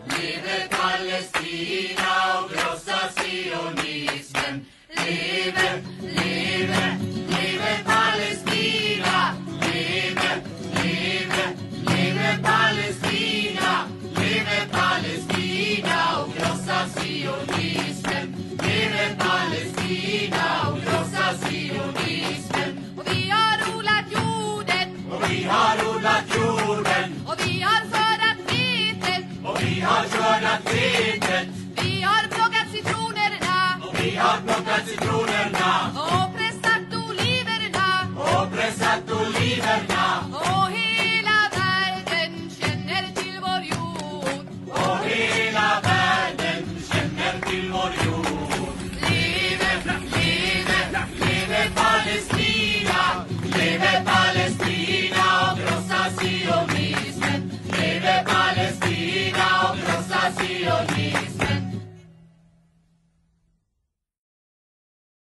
Leve Palestina och krossa sionismen. Leve, leve, leve Palestina. Leve, leve, leve Palestina. Leve Palestina och krossa sionismen. Leve Palestina och krossa sionismen. Och vi har odlat jorden. Och vi har odlat jorden. Och vi har skördat vetet. Och vi har skördat vetet. Vi har plockat citronerna. Och vi har plockat citronerna.